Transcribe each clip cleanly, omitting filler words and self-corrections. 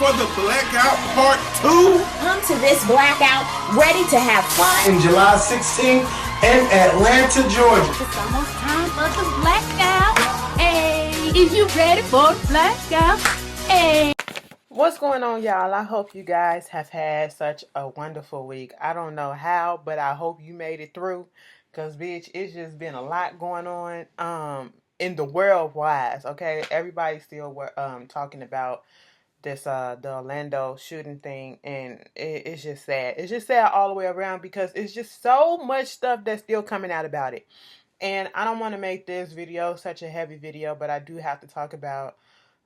for the Blackout Part 2? Come to this Blackout ready to have fun. In July 16th in Atlanta, Georgia. It's almost time for the Blackout. Hey, is you ready for the Blackout? Hey. What's going on, y'all? I hope you guys have had such a wonderful week. I don't know how, but I hope you made it through. Because, bitch, it's just been a lot going on in the world-wise, okay? Everybody's still talking about this the Orlando shooting thing, and it's just sad. It's just sad all the way around because it's just so much stuff that's still coming out about it. And I don't want to make this video such a heavy video, but I do have to talk about,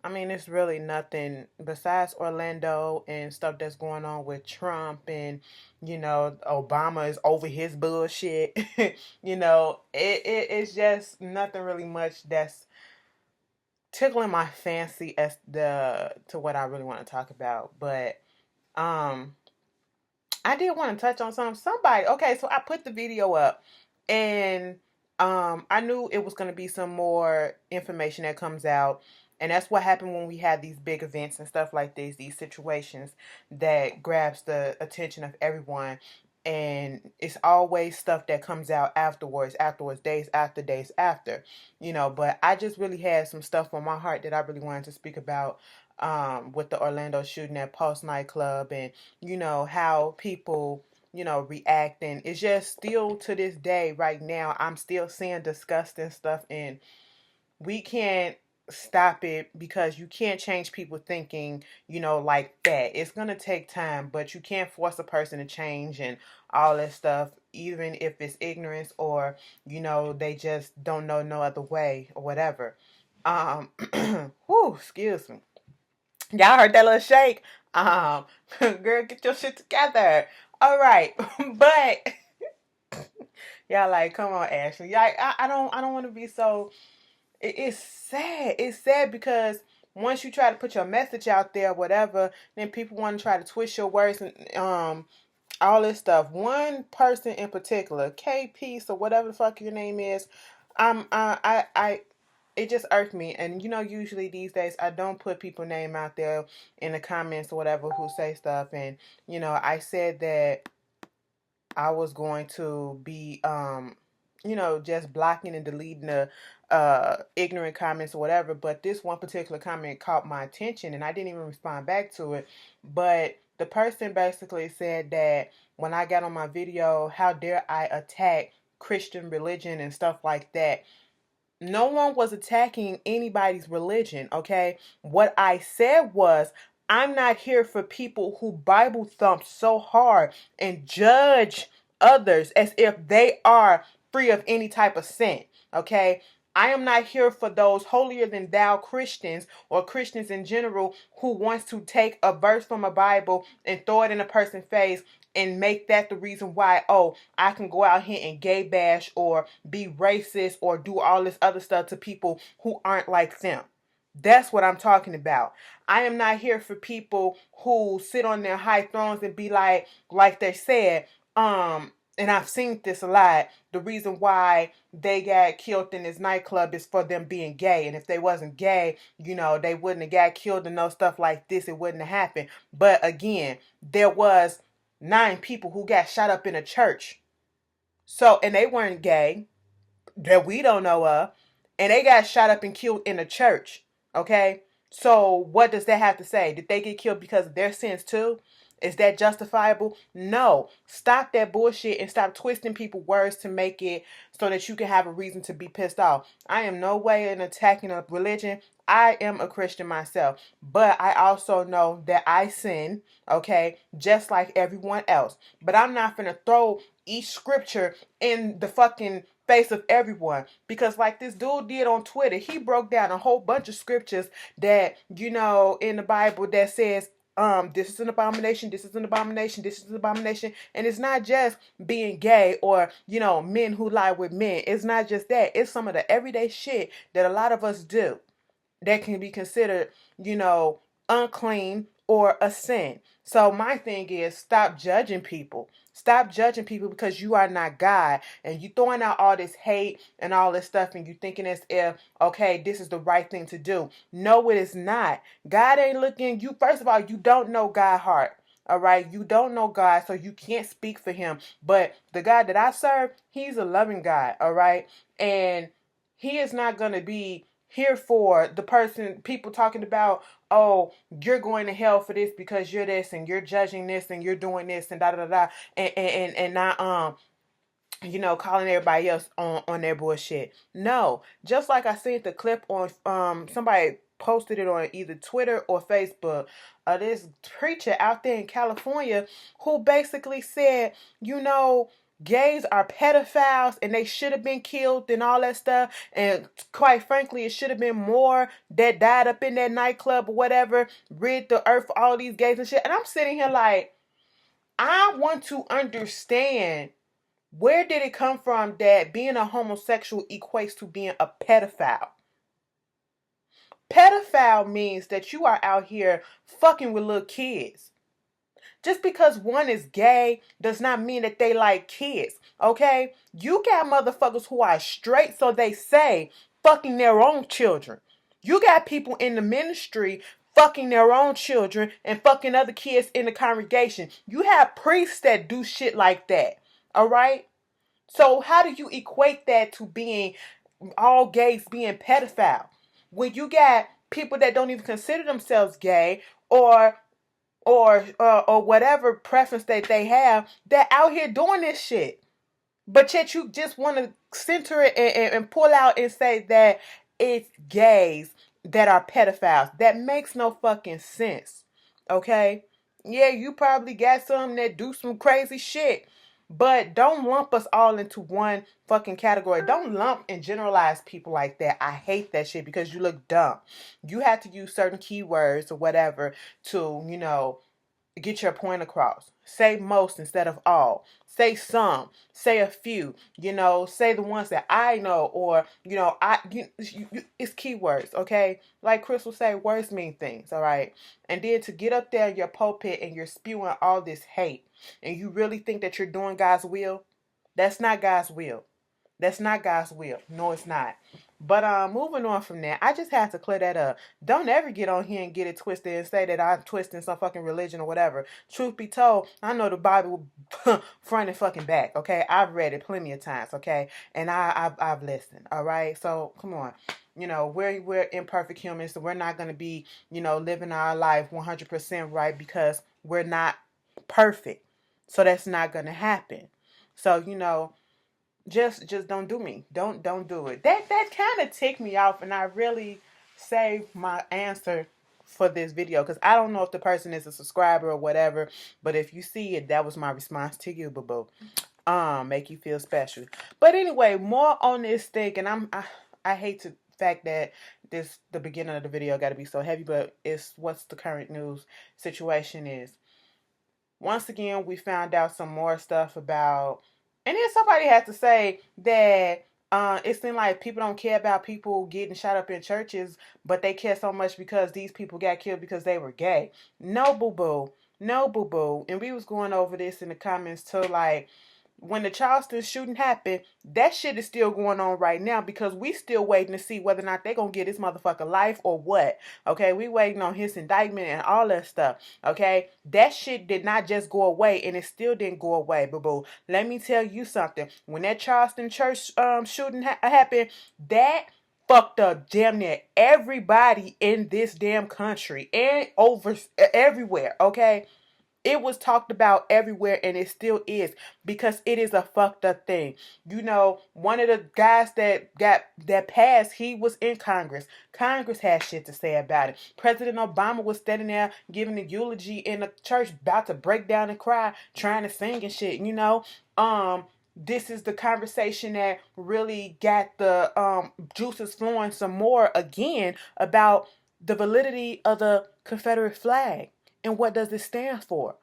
I mean, it's really nothing besides Orlando and stuff that's going on with Trump and, you know, Obama is over his bullshit. You know, it's just nothing really much that's tickling my fancy as to what I really want to talk about. But I did want to touch on somebody. Okay, so I put the video up and I knew it was going to be some more information that comes out. And that's what happened when we had these big events and stuff like this, these situations that grabs the attention of everyone. And it's always stuff that comes out afterwards, days after, you know. But I just really had some stuff on my heart that I really wanted to speak about with the Orlando shooting at Pulse nightclub and, you know, how people, you know, react. And it's just still to this day right now, I'm still seeing disgusting stuff, and we can't stop it because you can't change people thinking, you know, like that. It's gonna take time, but you can't force a person to change and all that stuff, even if it's ignorance or, you know, they just don't know no other way or whatever. Whew, excuse me. Y'all heard that little shake? Girl, get your shit together. All right, but y'all like, come on, Ashley. Y'all, I don't want to be so. It's sad. It's sad because once you try to put your message out there, whatever, then people want to try to twist your words and all this stuff. One person in particular, K Peace or whatever the fuck your name is, it just irked me. And you know, usually these days I don't put people's name out there in the comments or whatever who say stuff. And you know, I said that I was going to be you know, just blocking and deleting the ignorant comments or whatever. But this one particular comment caught my attention and I didn't even respond back to it. But the person basically said that when I got on my video, how dare I attack Christian religion and stuff like that. No one was attacking anybody's religion, okay? What I said was, I'm not here for people who Bible thump so hard and judge others as if they are free of any type of sin, okay? I am not here for those holier than thou Christians or Christians in general who wants to take a verse from a Bible and throw it in a person's face and make that the reason why, oh, I can go out here and gay bash or be racist or do all this other stuff to people who aren't like them. That's what I'm talking about. I am not here for people who sit on their high thrones and be like they said, and I've seen this a lot, the reason why they got killed in this nightclub is for them being gay. And if they wasn't gay, you know, they wouldn't have got killed and no stuff like this. It wouldn't have happened. But again, there was 9 people who got shot up in a church. So, and they weren't gay, that we don't know of. And they got shot up and killed in a church. Okay? So, what does that have to say? Did they get killed because of their sins too? Is that justifiable? No. Stop that bullshit and stop twisting people's words to make it so that you can have a reason to be pissed off. I am no way in attacking a religion. I am a Christian myself. But I also know that I sin, okay, just like everyone else. But I'm not going to throw each scripture in the fucking face of everyone. Because like this dude did on Twitter, he broke down a whole bunch of scriptures that, you know, in the Bible that says, this is an abomination, this is an abomination, this is an abomination. And it's not just being gay or, you know, men who lie with men. It's not just that. It's some of the everyday shit that a lot of us do that can be considered, you know, unclean or a sin. So my thing is, stop judging people. Stop judging people because you are not God. And you throwing out all this hate and all this stuff and you thinking as if, okay, this is the right thing to do. No, it is not. God ain't looking, you, first of all, you don't know God's heart. All right, you don't know God, so you can't speak for him. But the God that I serve, he's a loving God, all right? And he is not going to be here for the person, people talking about, oh, you're going to hell for this because you're this and you're judging this and you're doing this and da da da da and not calling everybody else on their bullshit. No, just like I seen the clip on somebody posted it on either Twitter or Facebook. This preacher out there in California who basically said, gays are pedophiles and they should have been killed and all that stuff. And quite frankly, it should have been more that died up in that nightclub or whatever, rid the earth for all these gays and shit. And I'm sitting here like, I want to understand, where did it come from that being a homosexual equates to being a pedophile? Pedophile means that you are out here fucking with little kids. Just because one is gay does not mean that they like kids, okay? You got motherfuckers who are straight, so they say, fucking their own children. You got people in the ministry fucking their own children and fucking other kids in the congregation. You have priests that do shit like that, all right? So how do you equate that to being all gays being pedophile? When you got people that don't even consider themselves gay or whatever preference that they have, they're out here doing this shit. But yet you just want to center it and pull out and say that it's gays that are pedophiles. That makes no fucking sense. Okay? Yeah, you probably got some that do some crazy shit. But don't lump us all into one fucking category. Don't lump and generalize people like that. I hate that shit because you look dumb. You have to use certain keywords or whatever to, get your point across. Say most instead of all. Say some. Say a few. Say the ones that I know, or it's keywords, okay? Like Chris will say, words mean things, all right? And then to get up there in your pulpit and you're spewing all this hate, and you really think that you're doing God's will, that's not God's will. That's not God's will. No, it's not. But moving on from that, I just had to clear that up. Don't ever get on here and get it twisted and say that I'm twisting some fucking religion or whatever. Truth be told, I know the Bible front and fucking back, okay? I've read it plenty of times, okay? And I've listened, all right? So, come on. We're imperfect humans, so we're not going to be, living our life 100% right because we're not perfect. So that's not going to happen. So, just don't do me. Don't do it. That kind of ticked me off, and I really saved my answer for this video because I don't know if the person is a subscriber or whatever, but if you see it, that was my response to you, boo-boo. Make you feel special. But anyway, more on this thing, and I hate the fact that the beginning of the video got to be so heavy, but it's what's the current news situation is. Once again, we found out some more stuff about. And then somebody had to say that it seemed like people don't care about people getting shot up in churches, but they care so much because these people got killed because they were gay. No, boo-boo. No, boo-boo. And we was going over this in the comments too, like, when the Charleston shooting happened, that shit is still going on right now because we still waiting to see whether or not they gonna get this motherfucker life or what. Okay, we waiting on his indictment and all that stuff. Okay, that shit did not just go away, and it still didn't go away, boo-boo. Let me tell you something. When that Charleston church shooting happened, that fucked up damn near everybody in this damn country and over everywhere. Okay. It was talked about everywhere, and it still is because it is a fucked up thing. One of the guys that passed, he was in Congress. Congress had shit to say about it. President Obama was standing there giving a eulogy in the church, about to break down and cry, trying to sing and shit. This is the conversation that really got the juices flowing some more again about the validity of the Confederate flag. And what does it stand for?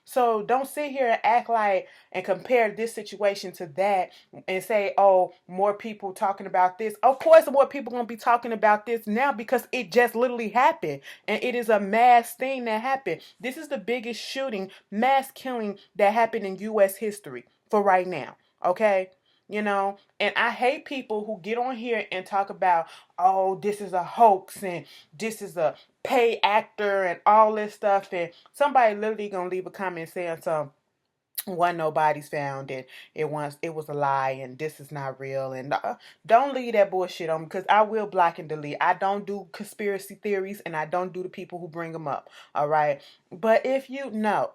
So don't sit here and act like and compare this situation to that and say, oh, more people talking about this. Of course, more people going to be talking about this now because it just literally happened. And it is a mass thing that happened. This is the biggest shooting, mass killing that happened in U.S. history for right now. Okay? And I hate people who get on here and talk about, oh, this is a hoax and this is a pay actor and all this stuff. And somebody literally gonna leave a comment saying something. One nobody's found and it was a lie and this is not real and don't leave that bullshit on me because I will block and delete. I don't do conspiracy theories and I don't do the people who bring them up. All right, but if you no,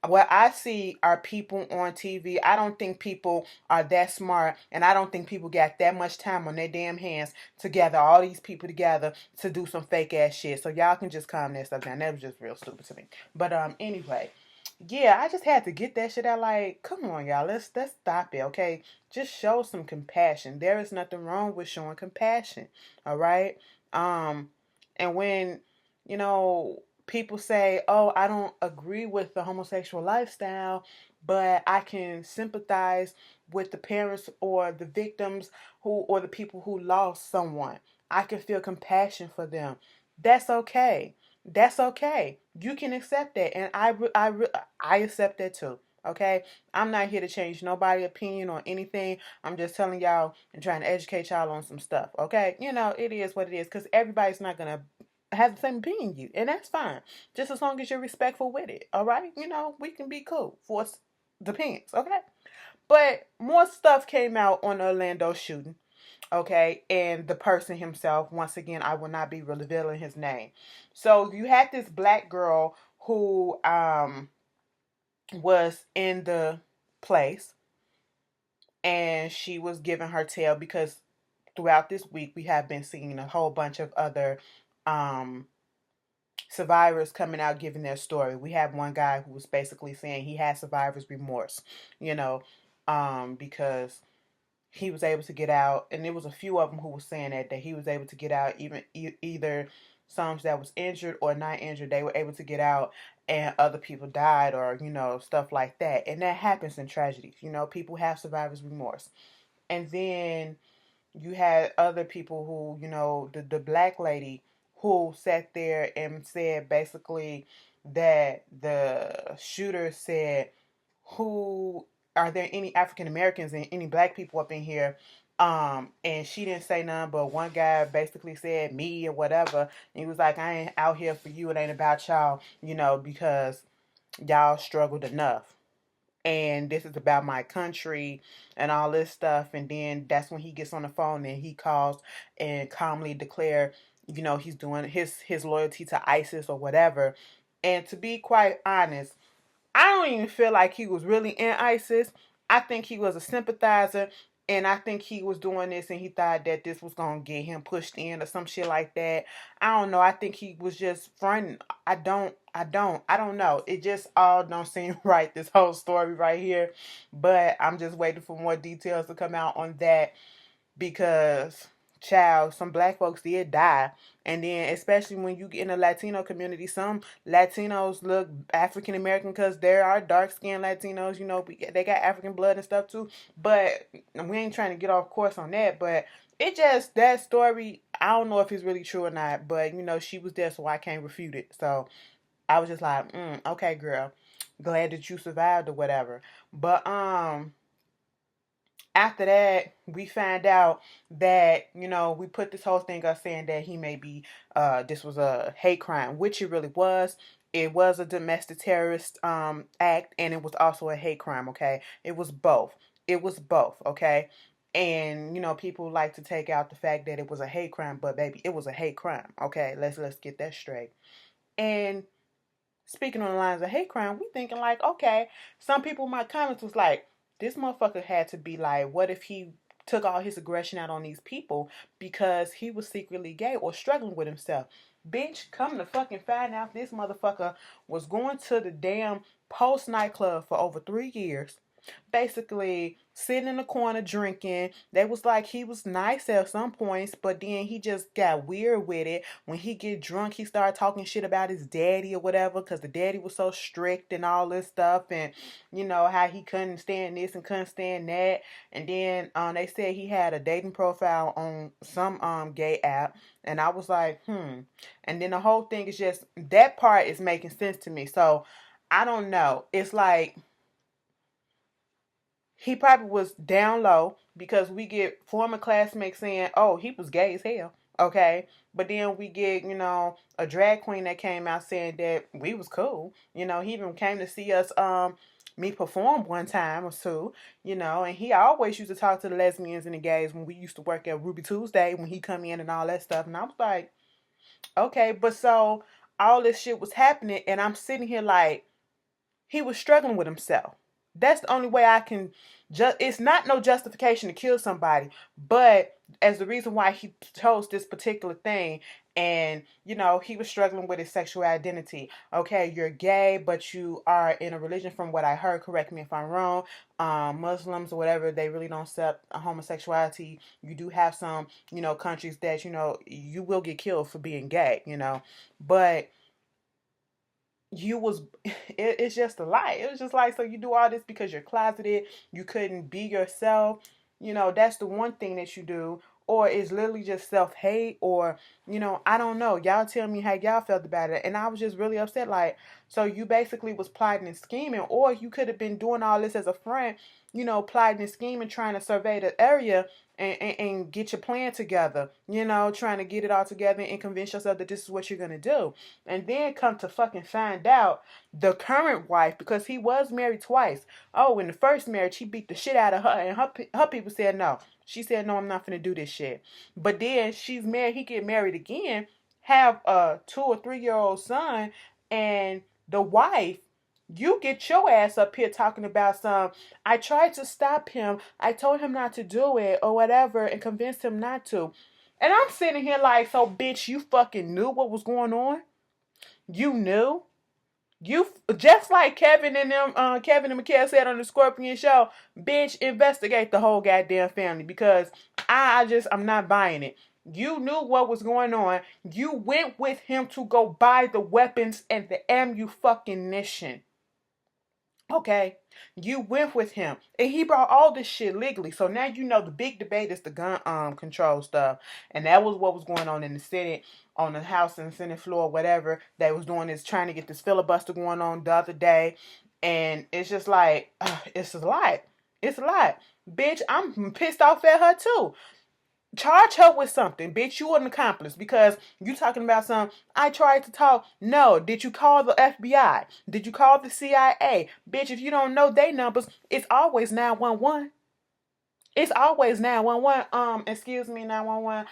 what I see are people on TV. I don't think people are that smart, and I don't think people got that much time on their damn hands to gather all these people together to do some fake ass shit. So y'all can just calm that stuff down. That was just real stupid to me. But anyway. Yeah, I just had to get that shit out. Like, come on, y'all. Let's stop it, okay? Just show some compassion. There is nothing wrong with showing compassion. All right? And when, people say, oh, I don't agree with the homosexual lifestyle, but I can sympathize with the parents or the victims or the people who lost someone. I can feel compassion for them. That's okay. That's okay. You can accept that, and I accept that too. Okay, I'm not here to change nobody's opinion or anything. I'm just telling y'all and trying to educate y'all on some stuff. Okay, it is what it is because everybody's not gonna have the same opinion you, and that's fine. Just as long as you're respectful with it. All right, we can be cool. Force depends. Okay, but more stuff came out on the Orlando shooting. Okay, and the person himself, once again, I will not be revealing his name. So you had this black girl who was in the place, and she was giving her tale because throughout this week we have been seeing a whole bunch of other survivors coming out giving their story. We have one guy who was basically saying he had survivor's remorse, because he was able to get out, and there was a few of them who were saying that he was able to get out, even either some that was injured or not injured, they were able to get out, and other people died or stuff like that. And that happens in tragedies. People have survivor's remorse. And then you had other people who, the black lady who sat there and said basically that the shooter said, who are there any African Americans and any black people up in here? And she didn't say none, but one guy basically said me or whatever. And he was like, I ain't out here for you. It ain't about y'all, because y'all struggled enough. And this is about my country and all this stuff. And then that's when he gets on the phone and he calls and calmly declare, he's doing his loyalty to ISIS or whatever. And to be quite honest, I don't even feel like he was really in ISIS. I think he was a sympathizer, and I think he was doing this and he thought that this was going to get him pushed in or some shit like that. I don't know. I think he was just fronting. I don't know. It just all don't seem right, this whole story right here. But I'm just waiting for more details to come out on that because, child, some black folks did die. And then especially when you get in the Latino community, some Latinos look African American because there are dark skinned Latinos, they got African blood and stuff too. But we ain't trying to get off course on that. But it just, that story, I don't know if it's really true or not. But she was there, so I can't refute it. So I was just like, okay, girl, glad that you survived or whatever. But after that, we find out that, we put this whole thing up saying that he may be, this was a hate crime, which it really was. It was a domestic terrorist act, and it was also a hate crime, okay? It was both. Okay? And, people like to take out the fact that it was a hate crime, but baby, it was a hate crime, okay? Let's get that straight. And speaking on the lines of hate crime, we thinking like, okay, some people in my comments was like, this motherfucker had to be like, what if he took all his aggression out on these people because he was secretly gay or struggling with himself? Bitch, come to fucking find out this motherfucker was going to the damn Post nightclub for over 3 years. basically sitting in the corner drinking. They was like he was nice at some points, but then he just got weird with it. When he get drunk, he started talking shit about his daddy or whatever, because the daddy was so strict and all this stuff, and how he couldn't stand this and couldn't stand that. And then they said he had a dating profile on some gay app, and I was like, And then the whole thing is just, that part is making sense to me. So I don't know. It's like he probably was down low, because we get former classmates saying, oh, he was gay as hell. Okay. But then we get, a drag queen that came out saying that we was cool. He even came to see us me perform one time or two, and he always used to talk to the lesbians and the gays when we used to work at Ruby Tuesday, when he come in and all that stuff. And I was like, okay, but so all this shit was happening, and I'm sitting here like, he was struggling with himself. That's the only way I can it's not no justification to kill somebody, but as the reason why he chose this particular thing. And he was struggling with his sexual identity. Okay, you're gay, but you are in a religion, from what I heard, correct me if I'm wrong, Muslims or whatever, they really don't accept homosexuality. You do have some countries that you will get killed for being gay, but it's just a lie. It was just like, so you do all this because you're closeted, you couldn't be yourself. That's the one thing that you do. Or it's literally just self-hate, or I don't know. Y'all tell me how y'all felt about it. And I was just really upset. Like, so you basically was plotting and scheming, or you could have been doing all this as a friend, plotting and scheming, trying to survey the area and get your plan together, trying to get it all together and convince yourself that this is what you're going to do. And then come to fucking find out, the current wife, because he was married twice. Oh, in the first marriage, he beat the shit out of her, and her people said no. She said, no, I'm not going to do this shit. But then she's married. He get married again, have a 2 or 3-year-old son, and the wife, you get your ass up here talking about I tried to stop him. I told him not to do it or whatever and convinced him not to. And I'm sitting here like, so bitch, you fucking knew what was going on? You knew? You, just like Kevin and Mikhail said on the Scorpion show, bitch, investigate the whole goddamn family, because I'm not buying it. You knew what was going on. You went with him to go buy the weapons and the ammunition. Okay, you went with him, and he brought all this shit legally. So now the big debate is the gun control stuff, and that was what was going on in the Senate, on the House and Senate floor, whatever. They was doing is trying to get this filibuster going on the other day, and it's just like, it's a lot. It's a lot, bitch. I'm pissed off at her too. Charge her with something, bitch. You an accomplice, because you talking about I tried to talk. No, did you call the FBI? Did you call the CIA? Bitch, if you don't know their numbers, it's always 911. It's always 911. Excuse me, 911.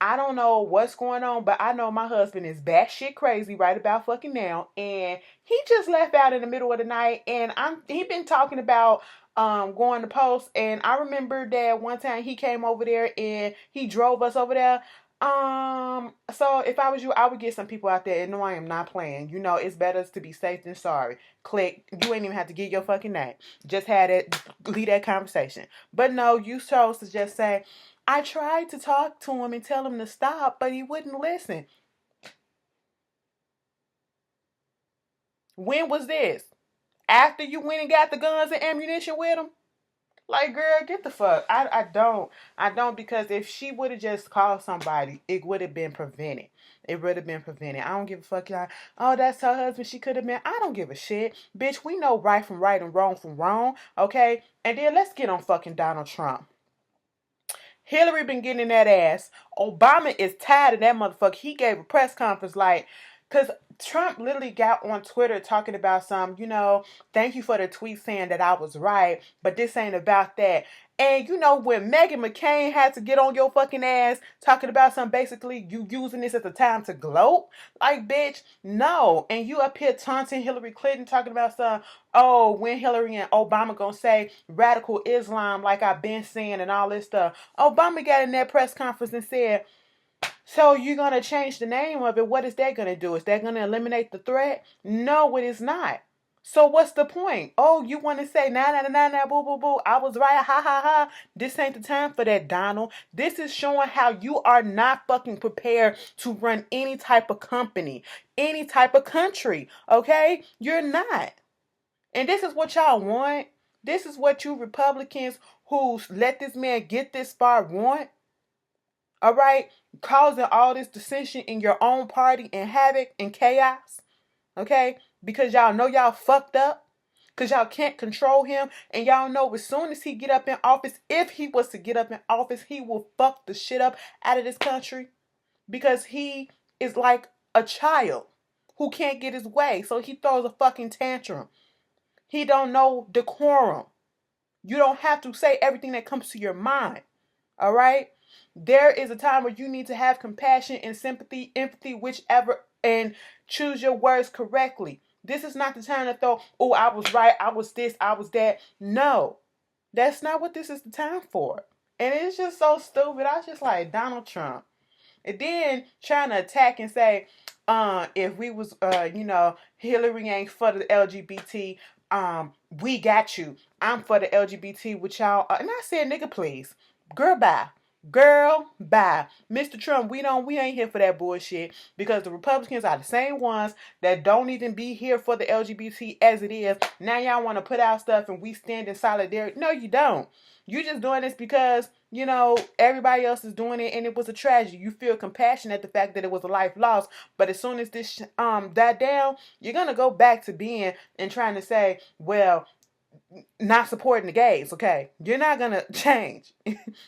I don't know what's going on, but I know my husband is batshit crazy right about fucking now, and he just left out in the middle of the night, and he been talking about going to post. And I remember that one time he came over there and he drove us over there. So if I was you, I would get some people out there, and no, I am not playing. It's better to be safe than sorry. Click. You ain't even have to get your fucking name. Just had it, leave that conversation. But no, you chose to just say, I tried to talk to him and tell him to stop, but he wouldn't listen. When was this? After you went and got the guns and ammunition with him? Like, girl, get the fuck. I don't, because if she would have just called somebody, it would have been prevented. It would have been prevented. I don't give a fuck, y'all. Oh, that's her husband. She could have been. I don't give a shit. Bitch, we know right from right and wrong from wrong, okay? And then let's get on fucking Donald Trump. Hillary been getting in that ass. Obama is tired of that motherfucker. He gave a press conference like, because Trump literally got on Twitter talking about thank you for the tweet saying that I was right, but this ain't about that. And when Meghan McCain had to get on your fucking ass talking about basically you using this as a time to gloat, like, bitch, no. And you up here taunting Hillary Clinton talking about oh, when Hillary and Obama gonna say radical Islam like I've been saying and all this stuff. Obama got in that press conference and said, so you're going to change the name of it. What is that going to do? Is that going to eliminate the threat? No, it is not. So what's the point? Oh, you want to say nah nah nah nah boo boo boo? I was right, ha ha ha. This ain't the time for that, Donald. This is showing how you are not fucking prepared to run any type of company, any type of country. Okay, you're not. And this is what y'all want. This is what you Republicans who let this man get this far want. All right, causing all this dissension in your own party and havoc and chaos. Okay, because y'all know y'all fucked up. Because y'all can't control him. And y'all know as soon as he get up in office, if he was to get up in office, he will fuck the shit up out of this country. Because he is like a child who can't get his way. So he throws a fucking tantrum. He don't know decorum. You don't have to say everything that comes to your mind. All right? There is a time where you need to have compassion and sympathy, empathy, whichever, and choose your words correctly. This is not the time to throw, oh, I was right, I was this, I was that. No, that's not what this is the time for. And it's just so stupid. I was just like, Donald Trump. And then trying to attack and say, if we was, Hillary ain't for the LGBT, we got you. I'm for the LGBT with y'all. And I said, nigga, please. Girl, bye. Girl, bye. Mr. Trump, we ain't here for that bullshit because the Republicans are the same ones that don't even be here for the LGBT as it is. Now y'all want to put out stuff and we stand in solidarity. No, you don't. You just doing this because, everybody else is doing it and it was a tragedy. You feel compassion at the fact that it was a life lost. But as soon as this died down, you're going to go back to being and trying to say, well, not supporting the gays, okay? You're not gonna change.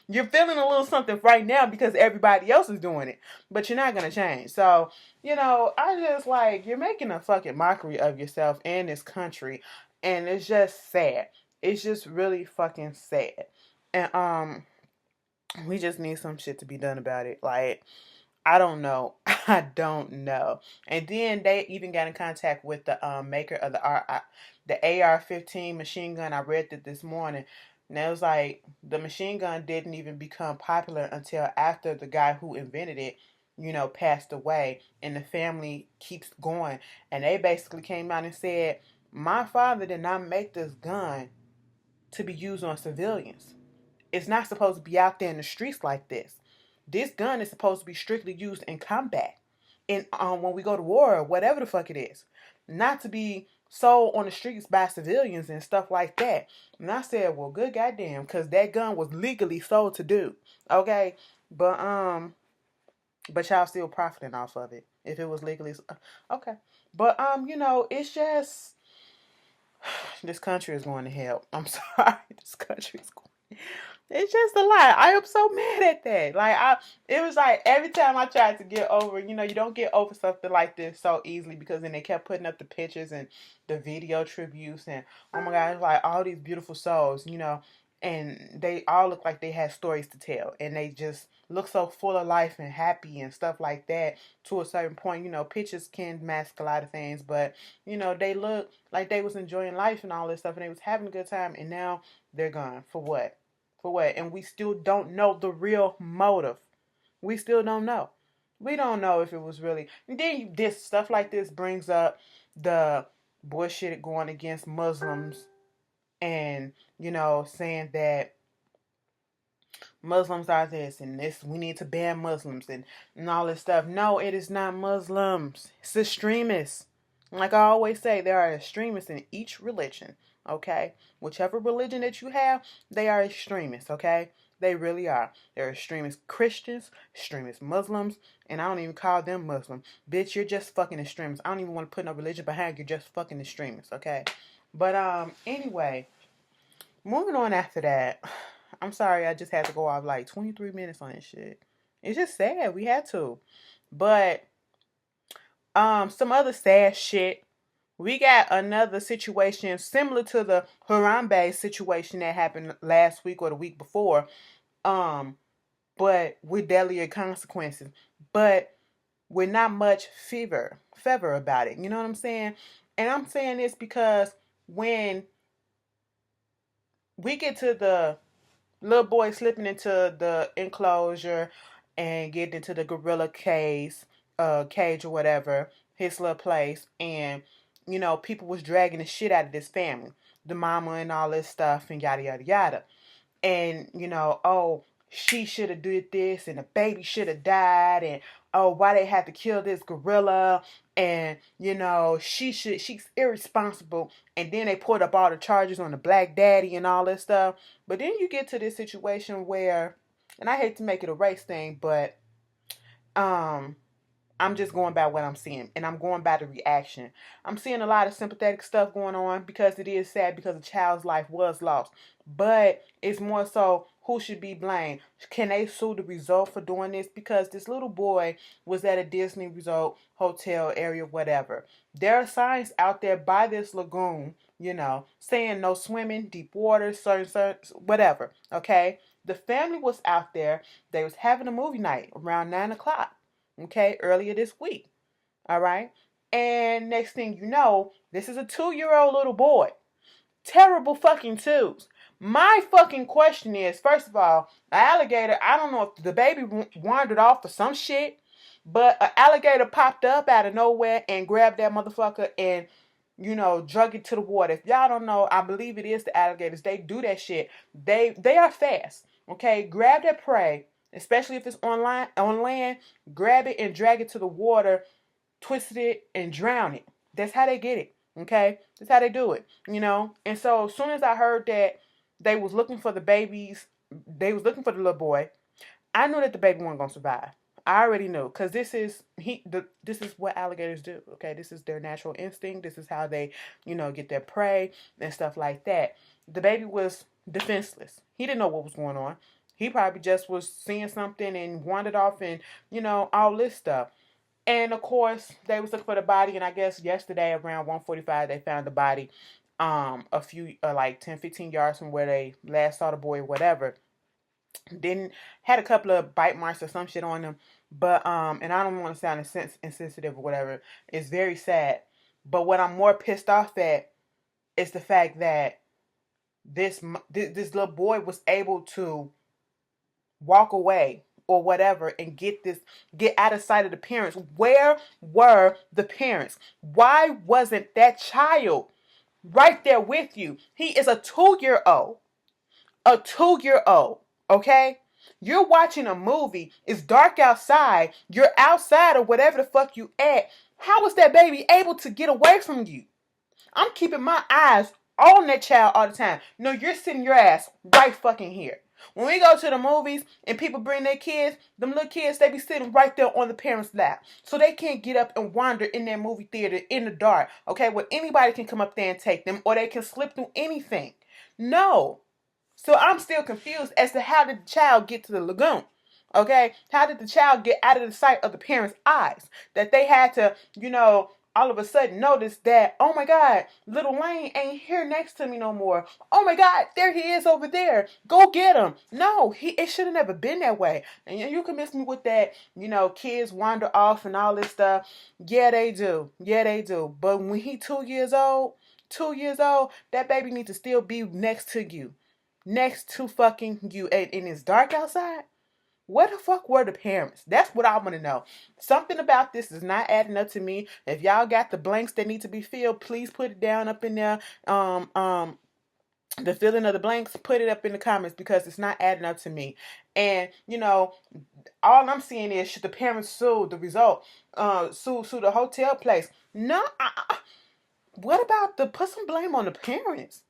You're feeling a little something right now because everybody else is doing it, but you're not gonna change. So, I just like, you're making a fucking mockery of yourself and this country, and it's just sad. It's just really fucking sad. And we just need some shit to be done about it. Like, I don't know. I don't know. And then they even got in contact with the maker of the AR-15 machine gun. I read that this morning. And it was like the machine gun didn't even become popular until after the guy who invented it, passed away. And the family keeps going. And they basically came out and said, my father did not make this gun to be used on civilians. It's not supposed to be out there in the streets like this. This gun is supposed to be strictly used in combat. And when we go to war or whatever the fuck it is. Not to be sold on the streets by civilians and stuff like that. And I said, well, good goddamn, because that gun was legally sold to do. Okay? But y'all still profiting off of it. If it was legally okay. But it's just this country is going to hell. I'm sorry. This country is going. It's just a lot. I am so mad at that. Like, it was like every time I tried to get over, you don't get over something like this so easily because then they kept putting up the pictures and the video tributes and, oh my God, it's like all these beautiful souls, and they all look like they had stories to tell and they just look so full of life and happy and stuff like that to a certain point. Pictures can mask a lot of things, but, they look like they was enjoying life and all this stuff and they was having a good time and now they're gone. For what? For what? And we still don't know the real motive. We still don't know. We don't know if it was really. And then this stuff like this brings up the bullshit going against Muslims and, saying that Muslims are this and this. We need to ban Muslims and all this stuff. No, it is not Muslims. It's extremists. Like I always say, there are extremists in each religion. Okay? Whichever religion that you have, they are extremists, okay? They really are. They're extremist Christians, extremist Muslims, and I don't even call them Muslim. Bitch, you're just fucking extremists. I don't even want to put no religion behind you. You're just fucking extremists, okay? But, anyway, moving on after that. I'm sorry, I just had to go off like 23 minutes on this shit. It's just sad. We had to. But, some other sad shit. We got another situation similar to the Harambe situation that happened last week or the week before, but with deadlier consequences, but with not much favor about it. You know what I'm saying? And I'm saying this because when we get to the little boy slipping into the enclosure and getting into the gorilla cage or whatever, his little place, and people was dragging the shit out of this family, the mama and all this stuff and yada yada yada. And oh, she should have did this and the baby should have died, and oh, why they had to kill this gorilla, and she's irresponsible, and then they put up all the charges on the black daddy and all this stuff. But then you get to this situation where, and I hate to make it a race thing, but I'm just going by what I'm seeing, and I'm going by the reaction. I'm seeing a lot of sympathetic stuff going on because it is sad because a child's life was lost. But it's more so who should be blamed. Can they sue the resort for doing this? Because this little boy was at a Disney resort, hotel area, whatever. There are signs out there by this lagoon, saying no swimming, deep water, certain, whatever. Okay? The family was out there. They was having a movie night around 9 o'clock. Okay, earlier this week. All right. And next thing you know, this is a 2-year-old little boy. Terrible fucking twos. My fucking question is, first of all, an alligator, I don't know if the baby wandered off for some shit, but an alligator popped up out of nowhere and grabbed that motherfucker and, drug it to the water. If y'all don't know, I believe it is the alligators. They do that shit. They are fast. Okay, grab their prey. Especially if it's on land, grab it and drag it to the water, twist it and drown it. That's how they get it, okay? That's how they do it, And so as soon as I heard that they was looking for the babies, they was looking for the little boy, I knew that the baby wasn't going to survive. I already knew, because this is what alligators do, okay? This is their natural instinct. This is how they, get their prey and stuff like that. The baby was defenseless. He didn't know what was going on. He probably just was seeing something and wandered off and, all this stuff. And, of course, they was looking for the body. And I guess yesterday around 1:45, they found the body a few, like 10, 15 yards from where they last saw the boy or whatever. Had a couple of bite marks or some shit on them. But, and I don't want to sound insensitive or whatever. It's very sad. But what I'm more pissed off at is the fact that this little boy was able to walk away or whatever and get out of sight of the parents. Where were the parents? Why wasn't that child right there with you? He is a 2-year-old. A 2-year-old, okay? You're watching a movie. It's dark outside. You're outside or whatever the fuck you at. How was that baby able to get away from you? I'm keeping my eyes on that child all the time. No, you're sitting your ass right fucking here. When we go to the movies and people bring their kids, them little kids, they be sitting right there on the parents' lap. So they can't get up and wander in their movie theater in the dark. Okay, where anybody can come up there and take them, or they can slip through anything. No. So I'm still confused as to how did the child get to the lagoon? Okay? How did the child get out of the sight of the parents' eyes? That they had to, all of a sudden notice that, oh my God, little Lane ain't here next to me no more. Oh my God, there he is over there. Go get him. No, it should have never been that way. And you can miss me with that, kids wander off and all this stuff. Yeah, they do. Yeah, they do. But when he 2 years old, that baby needs to still be next to you. Next to fucking you. And it's dark outside. Where the fuck were the parents? That's what I want to know. Something about this is not adding up to me. If y'all got the blanks that need to be filled, please put it down up in there. The filling of the blanks, put it up in the comments because it's not adding up to me. And, all I'm seeing is should the parents sue the result, sue the hotel place. No, what about put some blame on the parents?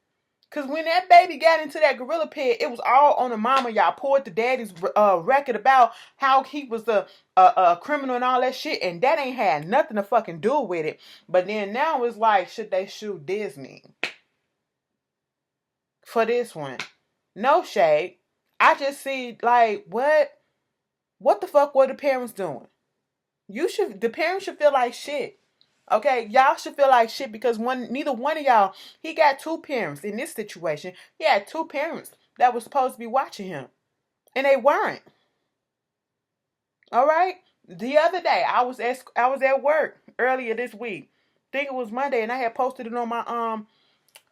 Because when that baby got into that gorilla pit, it was all on the mama. Y'all poured the daddy's record about how he was a criminal and all that shit. And that ain't had nothing to fucking do with it. But then now it's like, should they sue Disney for this one? No shade. I just see, like, what the fuck were the parents doing? The parents should feel like shit. Okay, y'all should feel like shit because neither one of y'all, he got 2 parents in this situation. He had 2 parents that were supposed to be watching him. And they weren't. All right? The other day, I was at work earlier this week. I think it was Monday, and I had posted it on my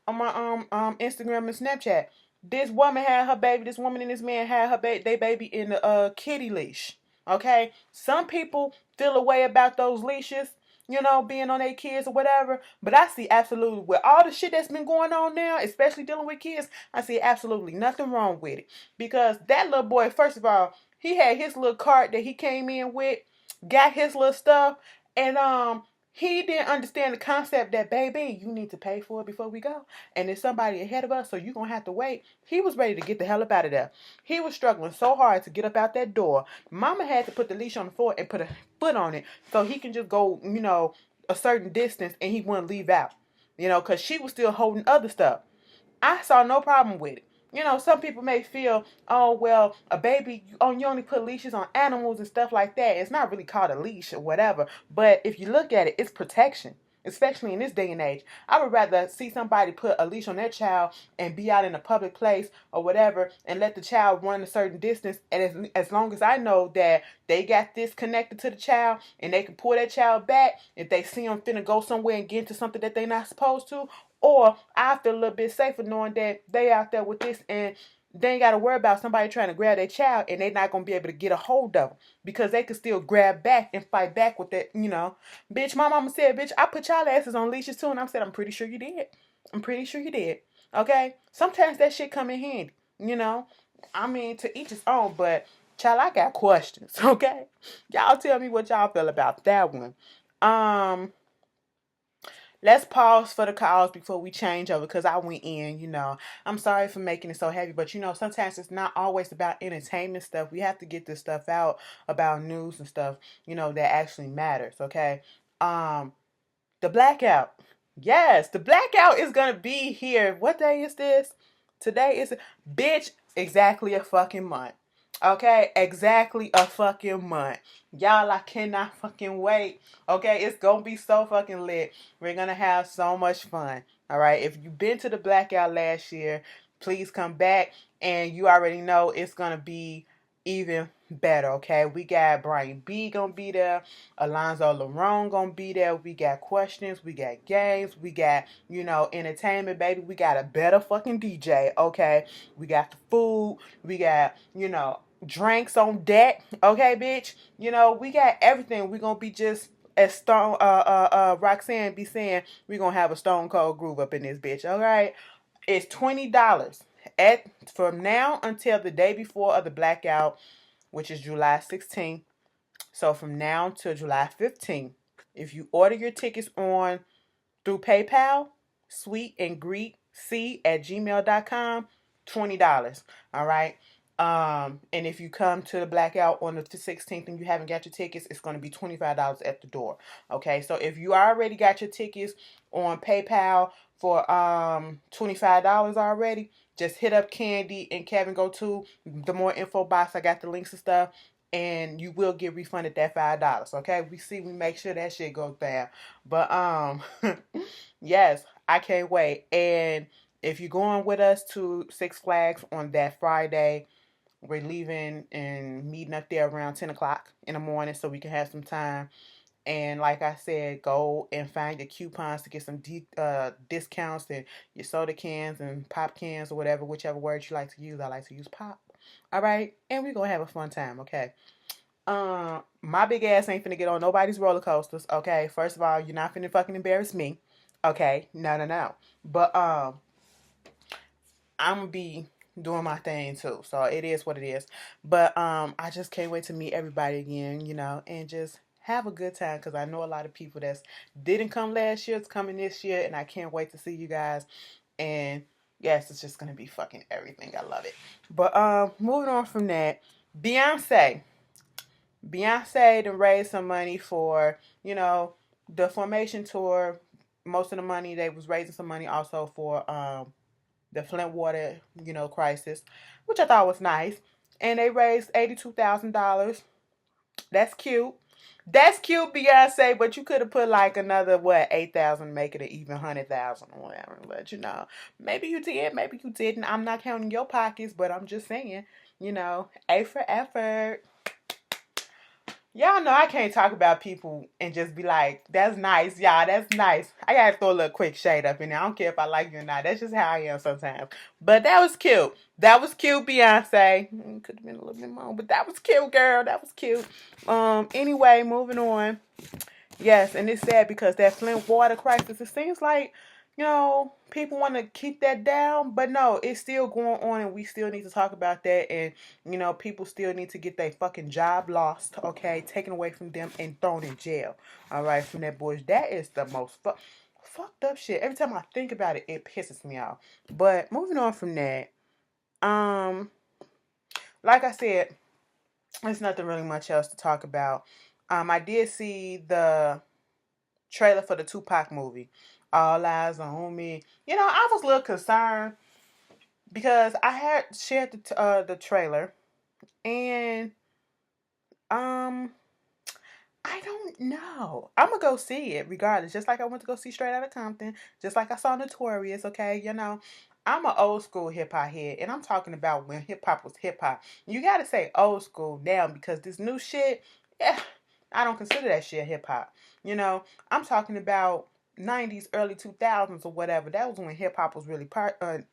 Instagram and Snapchat. This woman had her baby, this woman and this man had they baby in the kitty leash. Okay? Some people feel a way about those leashes. being on their kids or whatever. But I see absolutely, with all the shit that's been going on now, especially dealing with kids, I see absolutely nothing wrong with it. Because that little boy, first of all, he had his little cart that he came in with, got his little stuff, and he didn't understand the concept that, baby, you need to pay for it before we go. And there's somebody ahead of us, so you're going to have to wait. He was ready to get the hell up out of there. He was struggling so hard to get up out that door. Mama had to put the leash on the floor and put a foot on it so he can just go, a certain distance and he wouldn't leave out. Because she was still holding other stuff. I saw no problem with it. Some people may feel, oh, well, a baby, you only put leashes on animals and stuff like that. It's not really called a leash or whatever. But if you look at it, it's protection, especially in this day and age. I would rather see somebody put a leash on their child and be out in a public place or whatever and let the child run a certain distance. And as long as I know that they got this connected to the child and they can pull that child back if they see them finna go somewhere and get into something that they're not supposed to. Or I feel a little bit safer knowing that they out there with this and they ain't got to worry about somebody trying to grab their child and they not going to be able to get a hold of them because they can still grab back and fight back with that, Bitch, my mama said, bitch, I put y'all asses on leashes too. And I said, I'm pretty sure you did. I'm pretty sure you did. Okay? Sometimes that shit come in handy, I mean, to each his own, but child, I got questions, okay? Y'all tell me what y'all feel about that one. Let's pause for the calls before we change over because I went in, I'm sorry for making it so heavy, but sometimes it's not always about entertainment stuff. We have to get this stuff out about news and stuff, that actually matters, okay? The blackout. Yes, the blackout is going to be here. What day is this? Today is, bitch, exactly a fucking month. Okay, exactly a fucking month. Y'all, I cannot fucking wait. Okay, it's gonna be so fucking lit. We're gonna have so much fun. Alright, if you've been to the blackout last year, please come back. And you already know it's gonna be even better, okay? We got Brian B gonna be there. Alonzo Larone gonna be there. We got questions. We got games. We got, entertainment, baby. We got a better fucking DJ, okay? We got the food. We got, drinks on deck, okay, bitch? We got everything. We're gonna be just as Stone Roxanne be saying, we're gonna have a stone cold groove up in this bitch, alright? It's $20 from now until the day before of the blackout, which is July 16th. So from now till July 15th, if you order your tickets through PayPal, sweetandgreetc@gmail.com, $20. Alright. And if you come to the blackout on the 16th and you haven't got your tickets, it's going to be $25 at the door. Okay, so if you already got your tickets on PayPal for $25 already, just hit up Candy and Kevin Go to the more info box. I got the links and stuff, and you will get refunded that $5. Okay, we make sure that shit goes down. But yes, I can't wait. And if you're going with us to Six Flags on that Friday, we're leaving and meeting up there around 10 o'clock in the morning so we can have some time. And like I said, go and find your coupons to get some discounts and your soda cans and pop cans or whatever, whichever word you like to use. I like to use pop. All right? And we're going to have a fun time, okay? My big ass ain't finna get on nobody's roller coasters, okay? First of all, you're not finna fucking embarrass me, okay? No. But I'm gonna be doing my thing too, so it is what it is. But I just can't wait to meet everybody again, and just have a good time because I know a lot of people that didn't come last year, it's coming this year, and I can't wait to see you guys. And yes, it's just gonna be fucking everything. I love it. But moving on from that, Beyonce done raised some money for the Formation tour. Most of the money, they was raising some money also for the Flint water, crisis, which I thought was nice. And they raised $82,000. That's cute. That's cute, Beyonce, but you could have put like another, 8,000, make it an even 100,000 or whatever. But maybe you did, maybe you didn't. I'm not counting your pockets, but I'm just saying, A for effort. Y'all know I can't talk about people and just be like, that's nice, y'all, that's nice. I gotta throw a little quick shade up in there. I don't care if I like you or not. That's just how I am sometimes. But that was cute. That was cute, Beyonce. Could have been a little bit more, but that was cute, girl. That was cute. Anyway, moving on. Yes, and it's sad because that Flint water crisis, it seems like, people want to keep that down, but no, it's still going on and we still need to talk about that. And, people still need to get their fucking job lost, okay? Taken away from them and thrown in jail, all right, from that bush. That is the most fucked up shit. Every time I think about it, it pisses me off. But moving on from that, um, like I said, there's nothing really much else to talk about. I did see the trailer for the Tupac movie, All Eyes on Me. I was a little concerned because I had shared the trailer, and I don't know. I'm gonna go see it regardless. Just like I went to go see Straight Outta Compton. Just like I saw Notorious. Okay, I'm an old school hip hop head, and I'm talking about when hip hop was hip hop. You gotta say old school now because this new shit, yeah, I don't consider that shit hip hop. I'm talking about 90s, early 2000s or whatever. That was when hip hop was really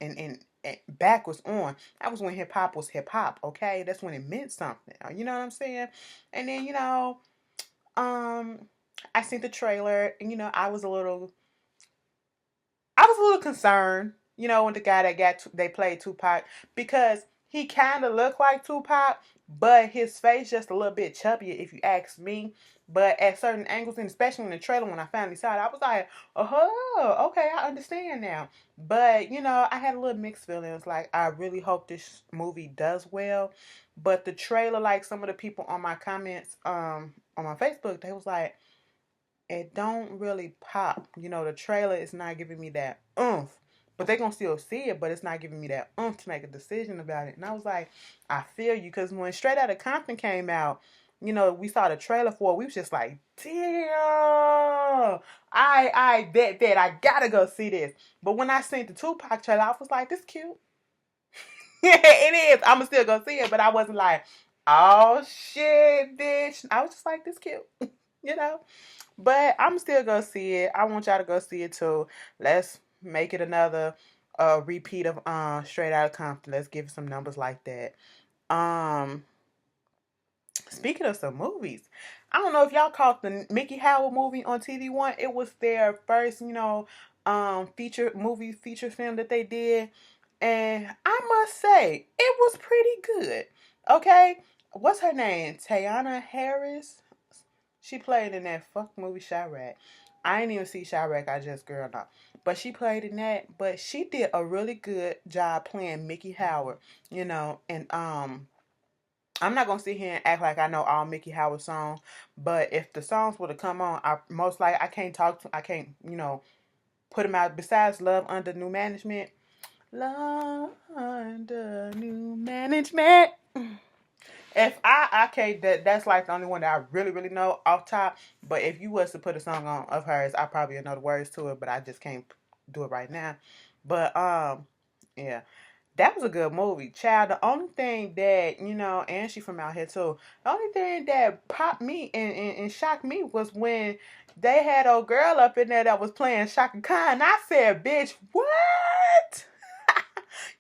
and back was on. That was when hip hop was hip hop. Okay, that's when it meant something. You know what I'm saying? And then I seen the trailer, and I was a little concerned, with the guy that they played Tupac, because he kind of looked like Tupac, but his face just a little bit chubbier, if you ask me. But at certain angles, and especially in the trailer when I finally saw it, I was like, oh, okay, I understand now. But I had a little mixed feelings. Like, I really hope this movie does well. But the trailer, like some of the people on my comments, on my Facebook, they was like, it don't really pop. The trailer is not giving me that oomph. But they gonna still see it, but it's not giving me that oomph to make a decision about it. And I was like, I feel you, because when Straight Outta Compton came out, we saw the trailer for it. We was just like, damn, I bet that I gotta go see this. But when I seen the Tupac trailer, I was like, this cute. It is. I'ma still go see it, but I wasn't like, oh shit, bitch. I was just like, this cute, you know. But I'm still gonna see it. I want y'all to go see it too. Let's make it another repeat of Straight Outta Compton. Let's give it some numbers like that. Um, Speaking of some movies, I don't know if y'all caught the Mickey Howard movie on TV One. It was their first, feature film that they did, and I must say it was pretty good. Okay, what's her name? Tayana Harris. She played in that fuck movie Chirac. I ain't even see Chirac. I just girl up. But she played in that. But she did a really good job playing Mickey Howard. And I'm not gonna sit here and act like I know all Mickey Howard songs. But if the songs were to come on, I can't put them out. Besides Love Under New Management. Love Under New Management. If I can't, that's like the only one that I really, really know off top. But if you was to put a song on of hers, I probably know the words to it, but I just can't do it right now. But yeah, that was a good movie. Child, the only thing that, and she from out here too, the only thing that popped me and shocked me was when they had a girl up in there that was playing Shaka Khan. I said, bitch, what?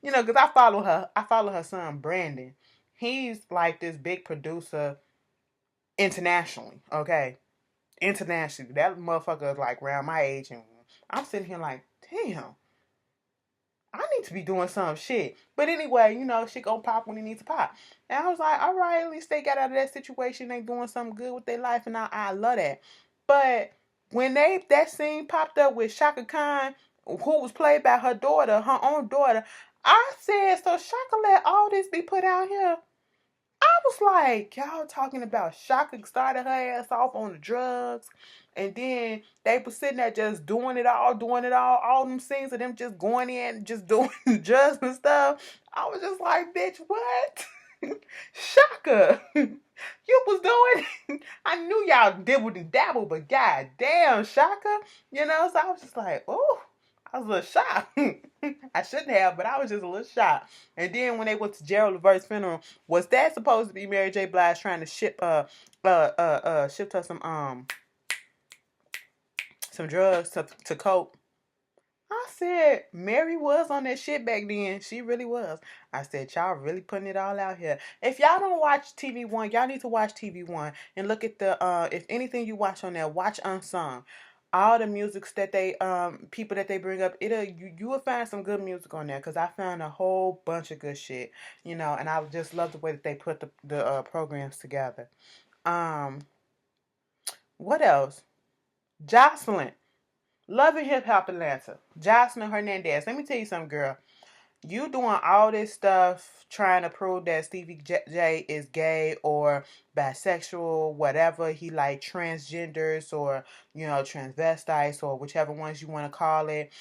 Because I follow her. I follow her son, Brandon. He's like this big producer internationally, okay? Internationally. That motherfucker is like around my age, and I'm sitting here like, damn, I need to be doing some shit. But anyway, shit gonna pop when it needs to pop. And I was like, all right, at least they got out of that situation. They doing something good with their life, and I love that. But when that scene popped up with Shaka Khan, who was played by her own daughter, I said, so Shaka let all this be put out here? I was like, y'all talking about Shaka started her ass off on the drugs, and then they were sitting there just doing it all them scenes of them just going in, just doing drugs and stuff. I was just like, bitch, what? Shaka, you was doing, I knew y'all dibbled and dabbled, but god damn, Shaka, so I was just like, oh, I was a little shocked. I shouldn't have, but I was just a little shocked. And then when they went to Gerald Levert's funeral, was that supposed to be Mary J. Blige trying to ship her some drugs to cope? I said, Mary was on that shit back then. She really was. I said, y'all really putting it all out here. If y'all don't watch TV One, y'all need to watch TV One and look at the if anything you watch on there, watch Unsung. All the musics that they people that they bring up, you will find some good music on there because I found a whole bunch of good shit, and I just love the way that they put the programs together. Um, what else? Jocelyn, Love and Hip Hop Atlanta, Jocelyn Hernandez. Let me tell you something, girl. You doing all this stuff trying to prove that Stevie J is gay or bisexual, whatever he like, transgenders or transvestites or whichever ones you want to call it.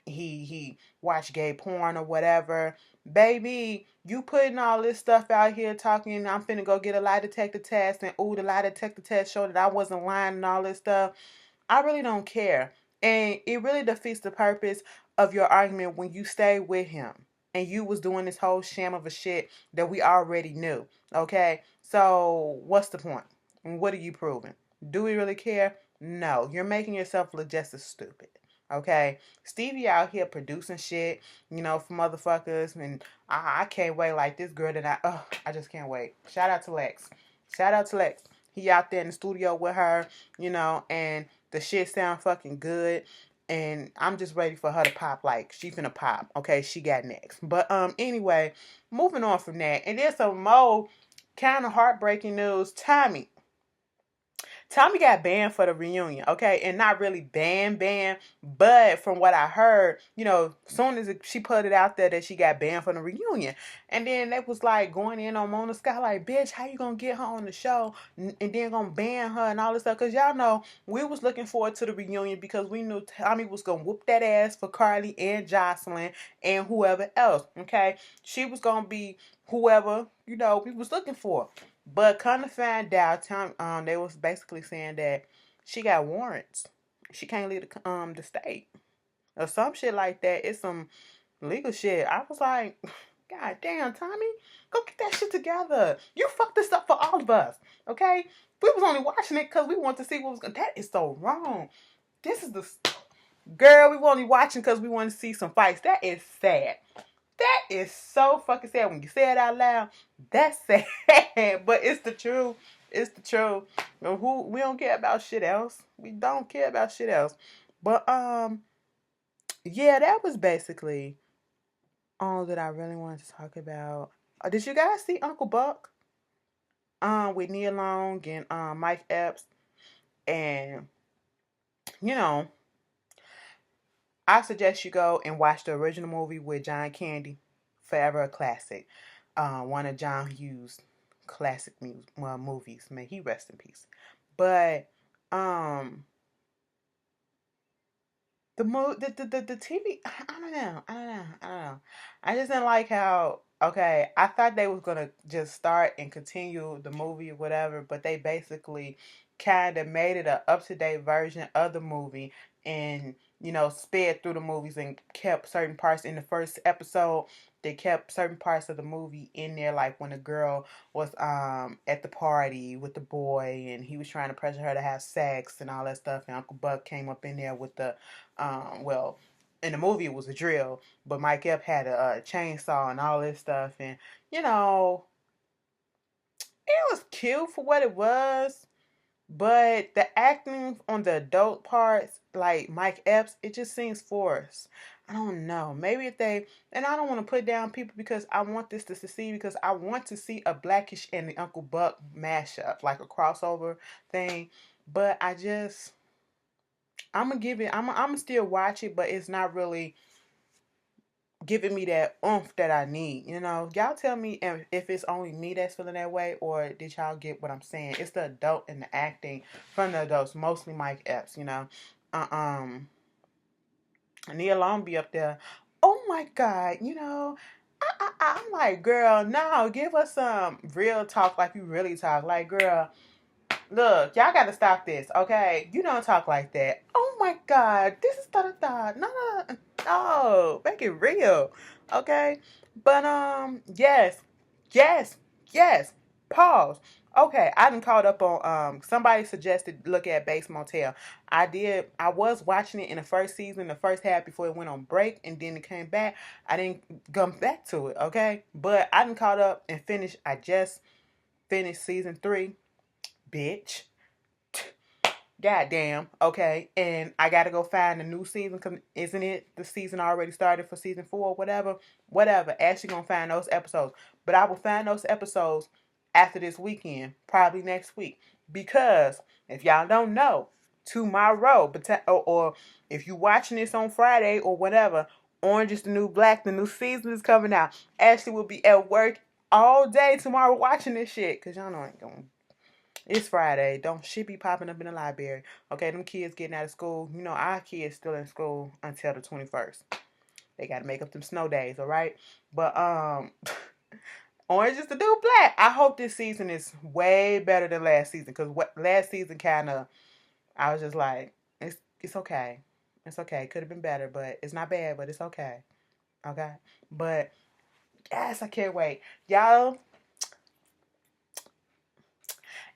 He watch gay porn or whatever. Baby, you putting all this stuff out here talking, I'm finna go get a lie detector test, and ooh, the lie detector test showed that I wasn't lying and all this stuff. I really don't care. And it really defeats the purpose of your argument when you stay with him and you was doing this whole sham of a shit that we already knew. Okay? So what's the point? And what are you proving? Do we really care? No. You're making yourself look just as stupid. Okay? Stevie out here producing shit, for motherfuckers, and I can't wait like this girl that I just can't wait. Shout out to Lex. Shout out to Lex. He out there in the studio with her, and the shit sound fucking good. And I'm just ready for her to pop like she finna pop. Okay, she got next. But anyway, moving on from that. And there's some more kind of heartbreaking news. Tommy got banned for the reunion, okay? And not really banned, but from what I heard, soon as she put it out there that she got banned from the reunion. And then they was like going in on Mona Scott like, bitch, how you gonna get her on the show and then gonna ban her and all this stuff? Because y'all know we was looking forward to the reunion because we knew Tommy was gonna whoop that ass for Carly and Jocelyn and whoever else, okay? She was gonna be whoever, we was looking for. But kind of find out, they was basically saying that she got warrants. She can't leave the state or some shit like that. It's some legal shit. I was like, God damn, Tommy, go get that shit together. You fucked this up for all of us, okay? We was only watching it because we wanted to see what was going. That is so wrong. This is the girl. We were only watching because we wanted to see some fights. That is sad. That is so fucking sad. When you say it out loud, that's sad. But it's the truth. It's the truth. We don't care about shit else. We don't care about shit else. But yeah, that was basically all that I really wanted to talk about. Did you guys see Uncle Buck? With Nia Long and Mike Epps. And I suggest you go and watch the original movie with John Candy, Forever a Classic. One of John Hughes' classic movies. May he rest in peace. But the TV, I don't know. I just didn't like how, okay, I thought they was gonna just start and continue the movie or whatever, but they basically kind of made it an up-to-date version of the movie and sped through the movies and kept certain parts in the first episode. They kept certain parts of the movie in there, like when the girl was at the party with the boy and he was trying to pressure her to have sex and all that stuff, and Uncle Buck came up in there with the in the movie it was a drill, but Mike Epps had a chainsaw and all this stuff, and it was cute for what it was. But the acting on the adult parts, like Mike Epps, it just seems forced. I don't know. Maybe if they, and I don't want to put down people because I want this to succeed, because I want to see a Blackish and the Uncle Buck mashup, like a crossover thing. But I'm going to give it, I'm going to still watch it, but it's not really giving me that oomph that I need, Y'all tell me if it's only me that's feeling that way, or did y'all get what I'm saying? It's the adult and the acting from the adults, mostly Mike Epps, Nia Long be up there. Oh my God, I'm like, girl, no, give us some real talk like you really talk. Like, girl, look, y'all got to stop this, okay? You don't talk like that. Oh my God, this is da-da-da. No, make it real, okay? But, yes, pause. Okay, I done caught up on somebody suggested look at Bates Motel. I did. I was watching it in the first season, the first half before it went on break, and then it came back. I didn't come back to it, okay? But I done caught up and finished. I just finished season 3, bitch. Goddamn, okay, and I gotta go find a new season. Cause isn't it the season already started for season 4 or whatever? Whatever. Ashley gonna find those episodes, but I will find those episodes after this weekend, probably next week. Because if y'all don't know, tomorrow, or if you watching this on Friday or whatever, Orange is the New Black, the new season is coming out. Ashley will be at work all day tomorrow watching this shit. Cause y'all know I ain't gonna. It's Friday. Don't shit be popping up in the library. Okay, them kids getting out of school. You know, our kids still in school until the 21st. They gotta make up them snow days, alright? But Orange is the New Black. I hope this season is way better than last season. Cause last season kinda I was just like, it's okay. It's okay. Could have been better, but it's not bad, but it's okay. Okay? But yes, I can't wait. Y'all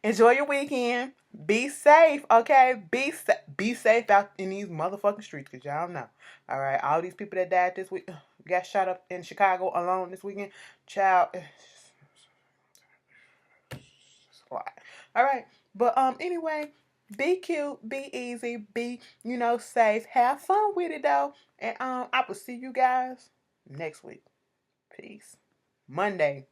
enjoy your weekend. Be safe, okay? Be safe out in these motherfucking streets, cause y'all know. All right, all these people that died this week, got shot up in Chicago alone this weekend. Child, all right. But anyway, be cute, be easy, be safe. Have fun with it though, and I will see you guys next week. Peace. Monday.